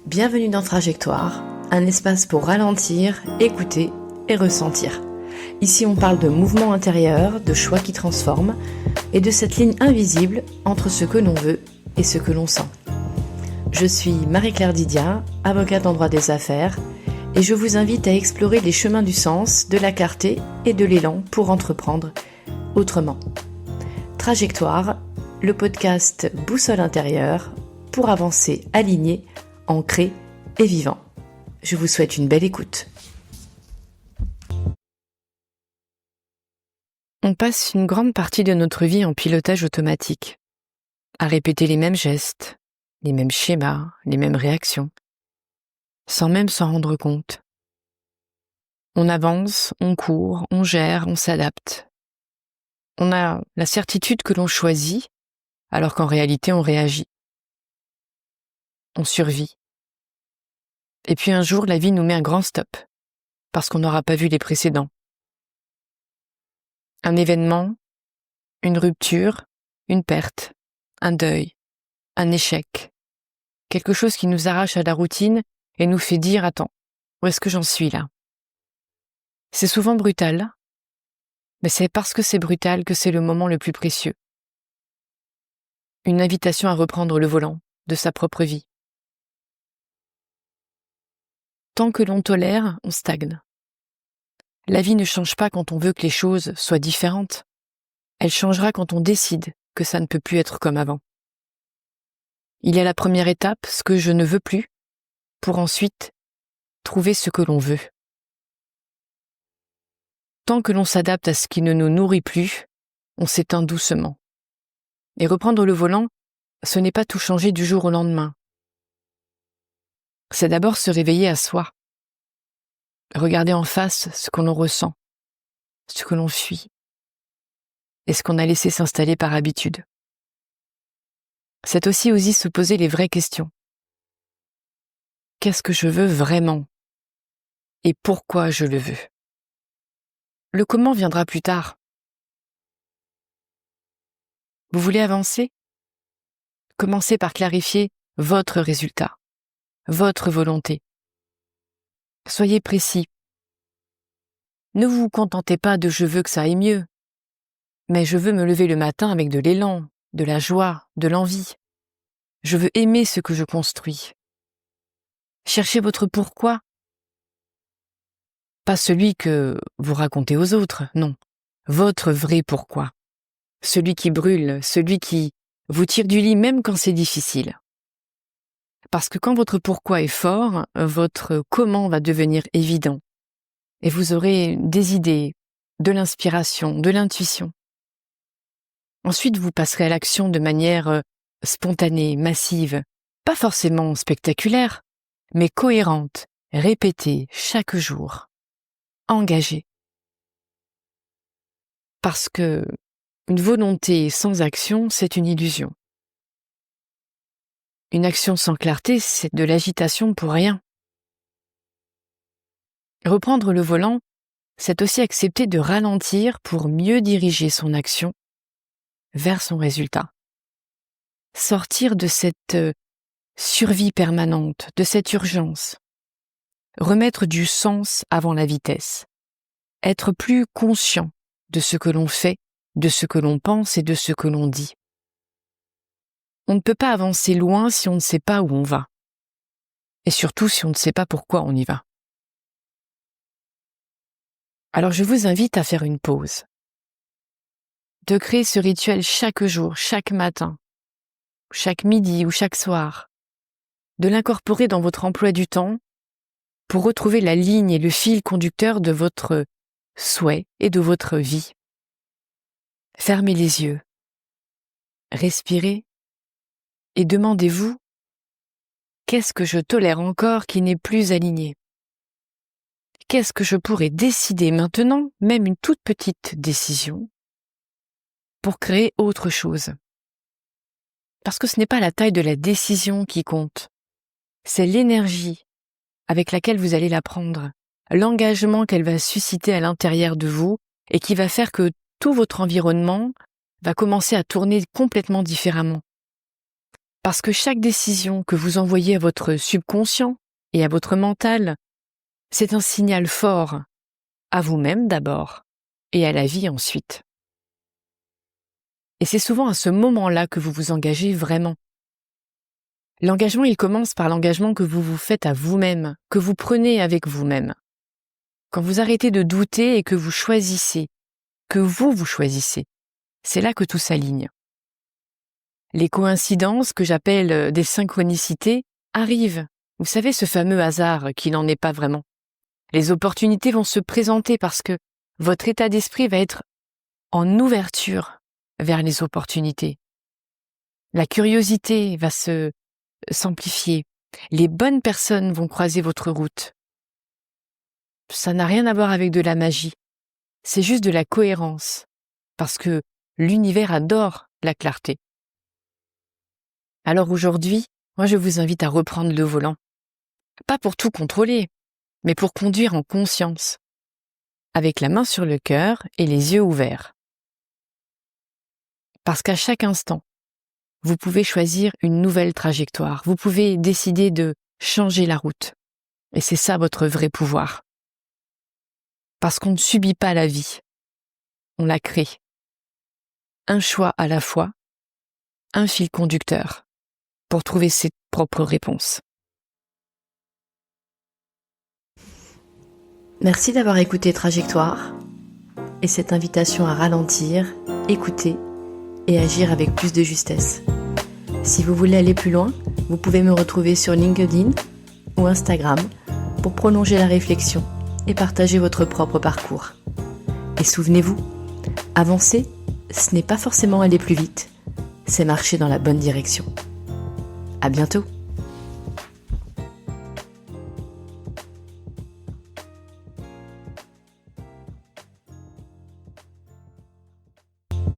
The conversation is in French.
Bienvenue dans Trajectoire, un espace pour ralentir, écouter et ressentir. Ici on parle de mouvement intérieur, de choix qui transforment et de cette ligne invisible entre ce que l'on veut et ce que l'on sent. Je suis Marie-Claire Didia, avocate en droit des affaires, et je vous invite à explorer les chemins du sens, de la clarté et de l'élan pour entreprendre autrement. Trajectoire, le podcast Boussole intérieure pour avancer aligné, ancré et vivant. Je vous souhaite une belle écoute. On passe une grande partie de notre vie en pilotage automatique, à répéter les mêmes gestes, les mêmes schémas, les mêmes réactions, sans même s'en rendre compte. On avance, on court, on gère, on s'adapte. On a la certitude que l'on choisit, alors qu'en réalité on réagit. On survit. Et puis un jour, la vie nous met un grand stop, parce qu'on n'aura pas vu les précédents. Un événement, une rupture, une perte, un deuil, un échec, quelque chose qui nous arrache à la routine et nous fait dire « Attends, où est-ce que j'en suis là ?» C'est souvent brutal, mais c'est parce que c'est brutal que c'est le moment le plus précieux. Une invitation à reprendre le volant de sa propre vie. Tant que l'on tolère, on stagne. La vie ne change pas quand on veut que les choses soient différentes. Elle changera quand on décide que ça ne peut plus être comme avant. Il y a la première étape, ce que je ne veux plus, pour ensuite trouver ce que l'on veut. Tant que l'on s'adapte à ce qui ne nous nourrit plus, on s'éteint doucement. Et reprendre le volant, ce n'est pas tout changer du jour au lendemain. C'est d'abord se réveiller à soi. Regarder en face ce que l'on ressent, ce que l'on fuit, et ce qu'on a laissé s'installer par habitude. C'est aussi oser se poser les vraies questions. Qu'est-ce que je veux vraiment? Et pourquoi je le veux? Le comment viendra plus tard. Vous voulez avancer? Commencez par clarifier votre résultat, votre volonté. Soyez précis. Ne vous contentez pas de « je veux que ça aille mieux », mais je veux me lever le matin avec de l'élan, de la joie, de l'envie. Je veux aimer ce que je construis. Cherchez votre pourquoi. Pas celui que vous racontez aux autres, non. Votre vrai pourquoi. Celui qui brûle, celui qui vous tire du lit même quand c'est difficile. Parce que quand votre pourquoi est fort, votre comment va devenir évident. Et vous aurez des idées, de l'inspiration, de l'intuition. Ensuite, vous passerez à l'action de manière spontanée, massive, pas forcément spectaculaire, mais cohérente, répétée chaque jour, engagée. Parce que une volonté sans action, c'est une illusion. Une action sans clarté, c'est de l'agitation pour rien. Reprendre le volant, c'est aussi accepter de ralentir pour mieux diriger son action vers son résultat. Sortir de cette survie permanente, de cette urgence. Remettre du sens avant la vitesse. Être plus conscient de ce que l'on fait, de ce que l'on pense et de ce que l'on dit. On ne peut pas avancer loin si on ne sait pas où on va. Et surtout si on ne sait pas pourquoi on y va. Alors je vous invite à faire une pause. De créer ce rituel chaque jour, chaque matin, chaque midi ou chaque soir. De l'incorporer dans votre emploi du temps pour retrouver la ligne et le fil conducteur de votre souhait et de votre vie. Fermez les yeux. Respirez. Et demandez-vous, qu'est-ce que je tolère encore qui n'est plus aligné? Qu'est-ce que je pourrais décider maintenant, même une toute petite décision, pour créer autre chose? Parce que ce n'est pas la taille de la décision qui compte, c'est l'énergie avec laquelle vous allez la prendre, l'engagement qu'elle va susciter à l'intérieur de vous et qui va faire que tout votre environnement va commencer à tourner complètement différemment. Parce que chaque décision que vous envoyez à votre subconscient et à votre mental, c'est un signal fort, à vous-même d'abord, et à la vie ensuite. Et c'est souvent à ce moment-là que vous vous engagez vraiment. L'engagement, il commence par l'engagement que vous vous faites à vous-même, que vous prenez avec vous-même. Quand vous arrêtez de douter et que vous choisissez, que vous choisissez, c'est là que tout s'aligne. Les coïncidences, que j'appelle des synchronicités, arrivent. Vous savez, ce fameux hasard qui n'en est pas vraiment. Les opportunités vont se présenter parce que votre état d'esprit va être en ouverture vers les opportunités. La curiosité va s'amplifier. Les bonnes personnes vont croiser votre route. Ça n'a rien à voir avec de la magie. C'est juste de la cohérence. Parce que l'univers adore la clarté. Alors aujourd'hui, moi je vous invite à reprendre le volant. Pas pour tout contrôler, mais pour conduire en conscience. Avec la main sur le cœur et les yeux ouverts. Parce qu'à chaque instant, vous pouvez choisir une nouvelle trajectoire. Vous pouvez décider de changer la route. Et c'est ça votre vrai pouvoir. Parce qu'on ne subit pas la vie. On la crée. Un choix à la fois, un fil conducteur pour trouver ses propres réponses. Merci d'avoir écouté Trajectoire et cette invitation à ralentir, écouter et agir avec plus de justesse. Si vous voulez aller plus loin, vous pouvez me retrouver sur LinkedIn ou Instagram pour prolonger la réflexion et partager votre propre parcours. Et souvenez-vous, avancer, ce n'est pas forcément aller plus vite, c'est marcher dans la bonne direction. À bientôt!